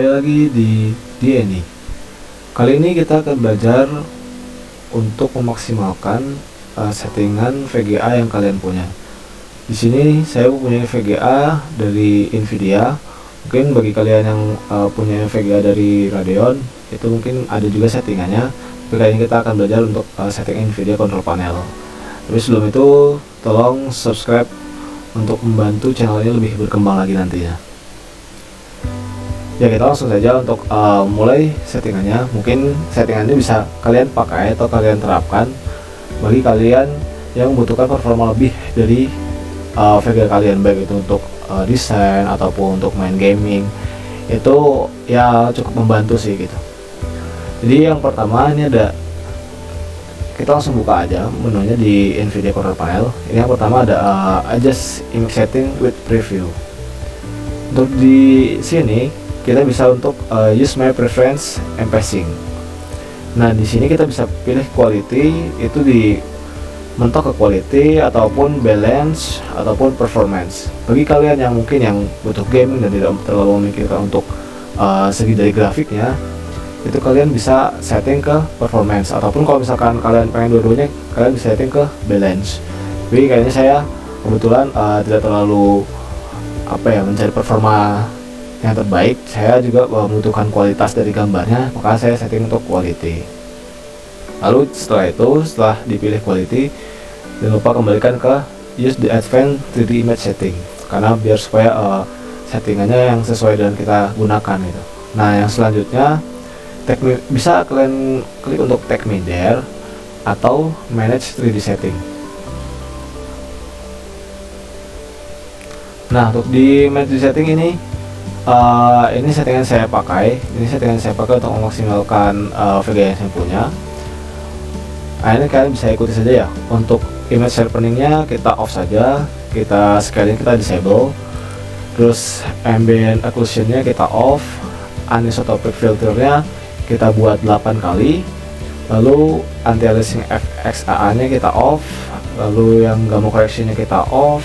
kembali lagi di DNI. Kali ini kita akan belajar untuk memaksimalkan settingan VGA yang kalian punya. Di sini saya punya VGA dari Nvidia. Mungkin bagi kalian yang punya VGA dari Radeon, itu mungkin ada juga settingannya. Tapi kali ini kita akan belajar untuk setting Nvidia control panel. Tapi sebelum itu, tolong subscribe untuk membantu channel ini lebih berkembang lagi nantinya. Ya, kita langsung saja untuk mulai settingannya. Mungkin settingannya bisa kalian pakai atau kalian terapkan bagi kalian yang membutuhkan performa lebih dari VGA kalian, baik itu untuk desain ataupun untuk main gaming. Itu ya cukup membantu sih gitu. Jadi yang pertama ini ada, kita langsung buka aja menunya di Nvidia control panel. Ini yang pertama ada adjust image setting with preview. Untuk di sini kita bisa untuk use my preference and passing. Nah, di sini kita bisa pilih quality, itu di mentok ke quality ataupun balance ataupun performance. Bagi kalian yang mungkin yang butuh gaming dan tidak terlalu memikirkan untuk segi dari grafiknya, itu kalian bisa setting ke performance, ataupun kalau misalkan kalian pengen dua-duanya, kalian bisa setting ke balance. Jadi kayaknya saya kebetulan tidak terlalu mencari performa yang terbaik. Saya juga membutuhkan kualitas dari gambarnya, maka saya setting untuk quality. Lalu setelah dipilih quality, jangan lupa kembalikan ke use the advanced 3D image setting, karena biar supaya settingannya yang sesuai dengan kita gunakan gitu. Nah, yang selanjutnya bisa kalian klik untuk take me there atau manage 3D setting. Nah, untuk di manage 3D setting ini settingan saya pakai. Ini settingan saya pakai untuk memaksimalkan VGA yang saya punya. Nah, ini kalian bisa ikuti saja ya. Untuk image sharpeningnya kita off saja, kita scaling kita disable. Terus ambient occlusionnya kita off, anisotropic filternya kita buat 8 kali. Lalu anti-aliasing FXAA nya kita off. Lalu yang gamma correctionnya kita off.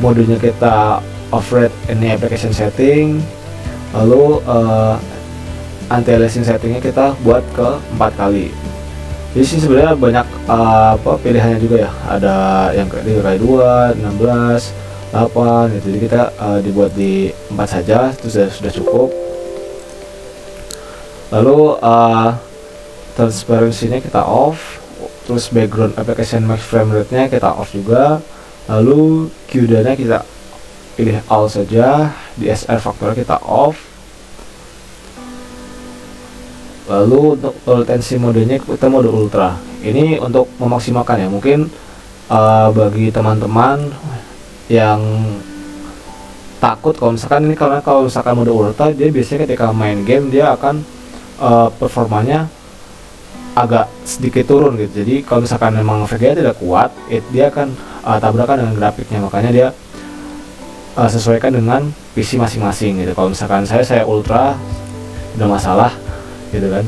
Modenya kita off-red ini application setting. Lalu anti-aliasing settingnya kita buat ke 4 kali. Jadi sini sebenarnya banyak pilihannya juga ya. Ada yang 3 kali 2, 16, 8 gitu. Jadi kita dibuat di 4 saja, itu sudah cukup. Lalu transparency-nya kita off. Terus background application max frame rate-nya kita off juga. Lalu QDA-nya kita pilih all saja, DSR faktor kita off. Lalu untuk latency modenya kita mode ultra. Ini untuk memaksimalkan ya. Mungkin bagi teman-teman yang takut kalau misalkan ini, karena kalau misalkan mode ultra, dia biasanya ketika main game dia akan performanya agak sedikit turun gitu. Jadi kalau misalkan memang VGA tidak kuat, dia akan tabrakan dengan grafiknya. Makanya dia sesuaikan dengan PC masing-masing gitu. Kalau misalkan saya ultra tidak masalah gitu kan.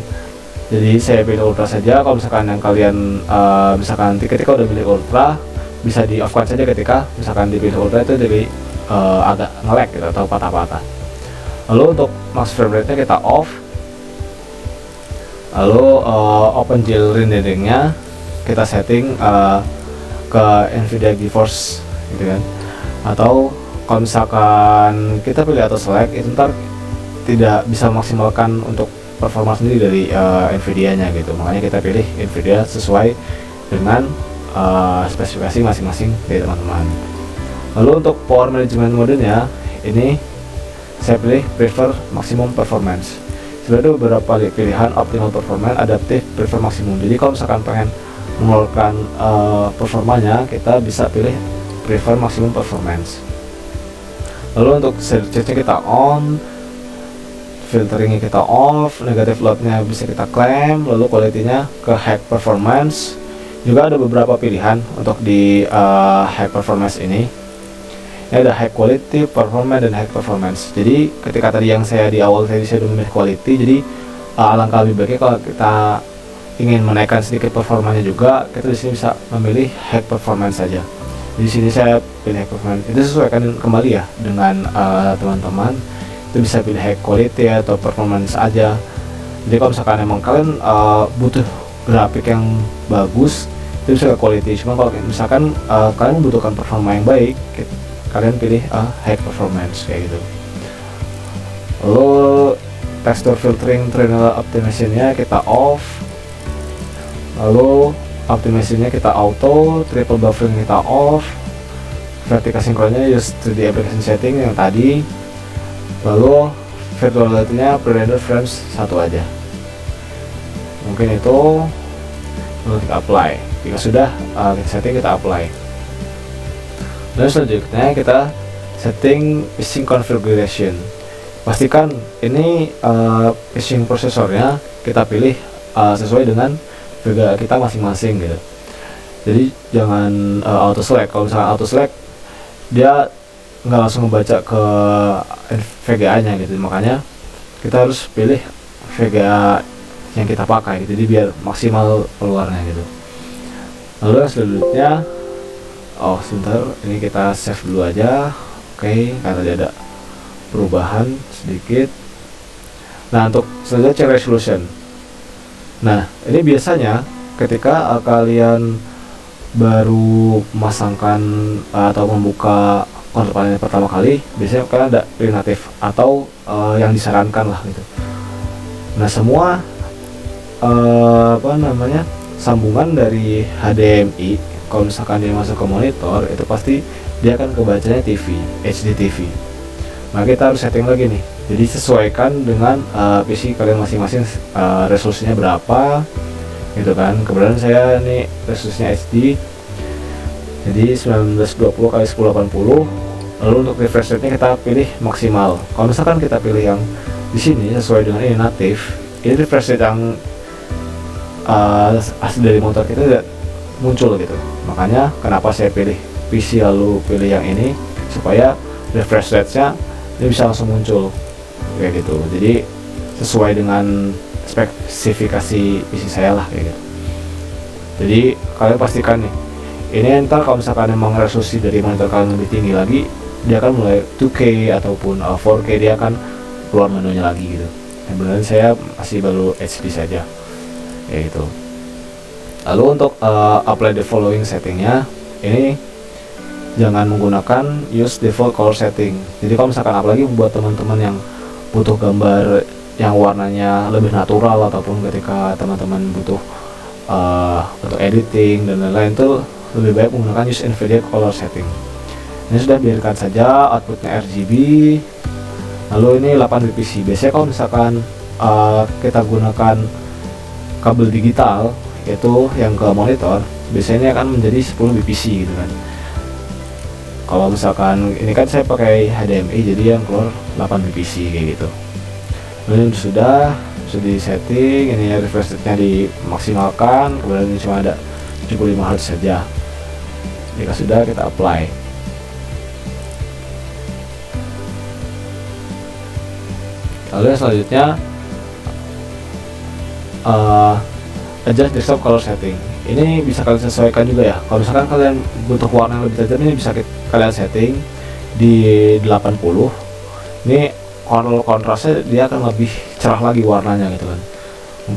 Jadi saya pilih ultra saja. Kalau misalkan yang kalian misalkan ketika udah pilih ultra, bisa di off kan saja ketika misalkan dipilih ultra, itu jadi agak nge-lag gitu atau patah-patah. Lalu untuk max frame rate nya kita off. Lalu OpenGL renderingnya kita setting ke Nvidia GeForce gitu kan. Atau kalau misalkan kita pilih atau select, itu ntar tidak bisa maksimalkan untuk performa sendiri dari Nvidia nya gitu. Makanya kita pilih Nvidia sesuai dengan spesifikasi masing-masing dari teman-teman. Lalu untuk power management modenya, ini saya pilih prefer maximum performance. Sebenarnya ada beberapa pilihan: optimal performance, adaptive, prefer maximum. Jadi kalau misalkan pengen mengeluarkan performanya, kita bisa pilih prefer maximum performance. Lalu untuk search-nya kita on, filteringnya kita off, negative load-nya bisa kita claim, lalu quality-nya ke high performance. Juga ada beberapa pilihan untuk di high performance ini. Ini ada high quality, performance, dan high performance. Jadi ketika tadi yang saya di awal saya sudah memilih quality, jadi alangkah lebih baiknya kalau kita ingin menaikkan sedikit performanya juga, kita di sini bisa memilih high performance saja. Di sini saya pilih high performance. Itu sesuaikan kembali ya dengan teman-teman. itu bisa pilih high quality atau performance aja. Jadi kalau misalkan emang kalian butuh grafik yang bagus, itu bisa ke quality. Cuma kalau misalkan kalian membutuhkan performa yang baik, kalian pilih high performance kayak gitu. Lalu texture filtering, triangle optimization-nya kita off. Lalu optimization-nya kita auto, triple buffering kita off, vertical synchronnya use 3D application setting yang tadi. Lalu virtuality-nya pre-render frames 1 aja. Mungkin itu. Lalu kita apply. Jika sudah kita setting, kita apply. Dan selanjutnya kita setting pacing configuration. Pastikan ini pacing prosesornya kita pilih sesuai dengan Vega kita masing-masing gitu. Jadi jangan auto select. Kalau misalnya auto select, dia nggak langsung membaca ke VGA nya gitu. Makanya kita harus pilih VGA yang kita pakai gitu. Jadi biar maksimal keluarnya gitu. Lalu selanjutnya, sebentar, ini kita save dulu aja. Oke, karena dia ada perubahan sedikit. Nah, untuk selanjutnya check resolution. Nah, ini biasanya ketika kalian baru memasangkan atau membuka control panel pertama kali, biasanya kalian ada relatif atau yang disarankan lah gitu. Nah, semua sambungan dari HDMI, kalau misalkan dia masuk ke monitor, itu pasti dia akan kebacanya TV, HD TV. Nah, kita harus setting lagi nih. Jadi sesuaikan dengan PC kalian masing-masing, resolusinya berapa gitu kan. Kebetulan saya nih resolusinya HD, jadi 1920 x 1080. Lalu untuk refresh rate-nya kita pilih maksimal. Kalau misalkan kita pilih yang di sini sesuai dengan ini native, ini refresh rate yang asli dari motor kita tidak muncul gitu. Makanya kenapa saya pilih PC lalu pilih yang ini, supaya refresh rate-nya ini bisa langsung muncul kayak gitu. Jadi sesuai dengan spesifikasi PC saya lah kayak gitu. Jadi kalian pastikan nih, ini ntar kalau misalkan emang resolusi dari monitor kalian lebih tinggi lagi, dia akan mulai 2K ataupun 4K, dia akan keluar menunya lagi gitu. Yang benar saya masih baru HD saja kayak gitu. Lalu untuk apply the following settingnya, ini jangan menggunakan use default color setting. Jadi kalau misalkan apalagi buat teman-teman yang butuh gambar yang warnanya lebih natural, ataupun ketika teman-teman butuh untuk editing dan lain-lain, itu lebih baik menggunakan use NVIDIA color setting. Ini sudah, biarkan saja outputnya RGB. Lalu ini 8 bpc. Biasanya kalau misalkan kita gunakan kabel digital, yaitu yang ke monitor, biasanya akan menjadi 10 bpc gitu kan. Kalau misalkan ini kan saya pakai HDMI, jadi yang keluar 8 bpc kayak gitu. Lalu sudah di setting, ini refresh rate-nya dimaksimalkan, kemudian ini cuma ada 75 Hz saja. Jika sudah, kita apply. Lalu yang selanjutnya adjust desktop color setting. Ini bisa kalian sesuaikan juga ya. Kalau misalkan kalian butuh warna yang lebih tajam, ini bisa kalian setting di 80. Ini kontrasnya dia akan lebih cerah lagi warnanya gitu kan.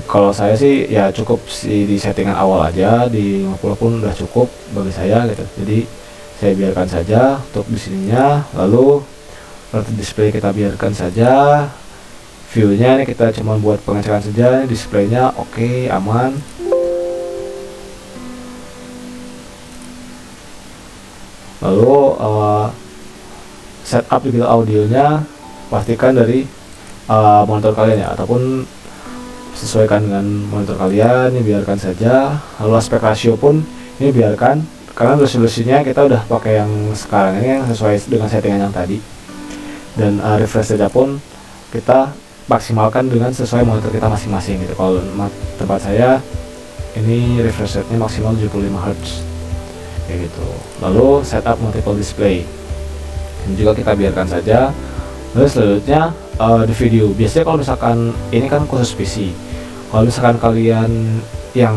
Kalau saya sih ya cukup di settingan awal aja, di 50 pun udah cukup bagi saya gitu. Jadi saya biarkan saja untuk di sininya. Lalu relative display kita biarkan saja. View-nya ini kita cuma buat pengecekan saja. Displaynya oke, aman. Lalu setup digital audionya pastikan dari monitor kalian ya, ataupun sesuaikan dengan monitor kalian, ini biarkan saja. Lalu aspek rasio pun ini biarkan, karena resolusinya kita udah pakai yang sekarang ini yang sesuai dengan settingan yang tadi. Dan refresh rate pun kita maksimalkan dengan sesuai monitor kita masing-masing gitu. Kalau tempat saya ini refresh rate-nya maksimal 75 Hz kayak gitu. Lalu setup multiple display ini juga kita biarkan saja. Lalu selanjutnya di video, biasanya kalau misalkan ini kan khusus PC, kalau misalkan kalian yang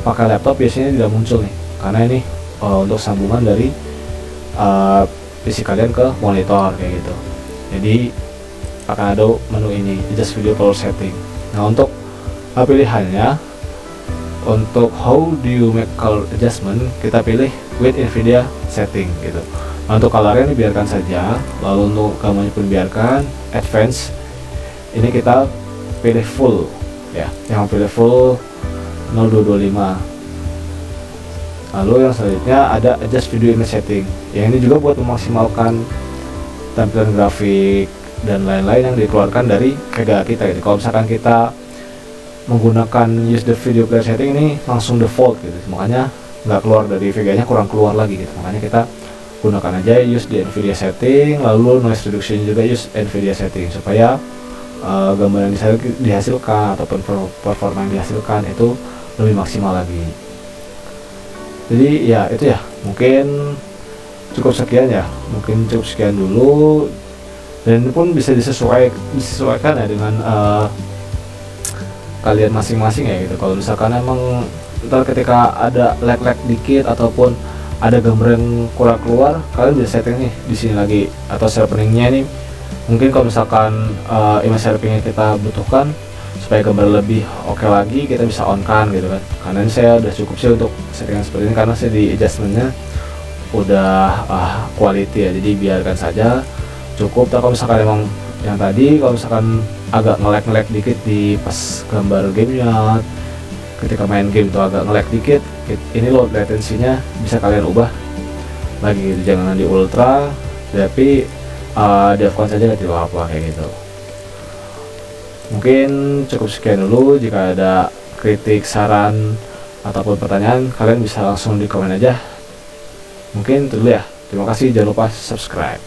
pakai laptop biasanya tidak muncul nih, karena ini untuk sambungan dari PC kalian ke monitor kayak gitu. Jadi akan ada menu ini, adjust video color setting. Nah, untuk pilihannya, untuk how do you make color adjustment, kita pilih with NVIDIA setting gitu. Nah, untuk colornya ini biarkan saja, lalu untuk gambarnya pun biarkan. Advance ini kita pilih full ya, yang pilih full 0225. Lalu yang selanjutnya ada adjust video image setting, yang ini juga buat memaksimalkan tampilan grafik dan lain-lain yang dikeluarkan dari VGA kita gitu. Kalau misalkan kita menggunakan use the video player setting ini langsung default gitu, makanya nggak keluar dari VGA nya, kurang keluar lagi gitu. Makanya kita gunakan aja use di NVIDIA setting, lalu noise reduction juga use NVIDIA setting, supaya gambar yang dihasilkan ataupun performa yang dihasilkan itu lebih maksimal lagi. Jadi ya itu ya, mungkin cukup sekian ya, mungkin cukup sekian dulu, dan ini pun bisa disesuaikan ya dengan kalian masing-masing ya gitu. Kalau misalkan emang ntar ketika ada lag dikit ataupun ada gambar yang kurang keluar, kalian bisa setting nih di sini lagi, atau sharpeningnya nih mungkin kalau misalkan image sharpeningnya kita butuhkan supaya gambar lebih oke lagi, kita bisa on kan gitu kan. Karena ini saya udah cukup sih untuk settingan seperti ini, karena saya di adjustmentnya udah quality ya, jadi biarkan saja cukup. Tapi kalau misalkan emang yang tadi, kalau misalkan agak nge-lag dikit di pas gambar gamenya, ketika main game itu agak nge-lag dikit, ini load latensinya bisa kalian ubah lagi gitu. Jangan di ultra, tapi di off saja, tidak apa-apa kayak gitu. Mungkin cukup sekian dulu. Jika ada kritik, saran ataupun pertanyaan, kalian bisa langsung di komen aja. Mungkin itu dulu ya. Terima kasih, jangan lupa subscribe.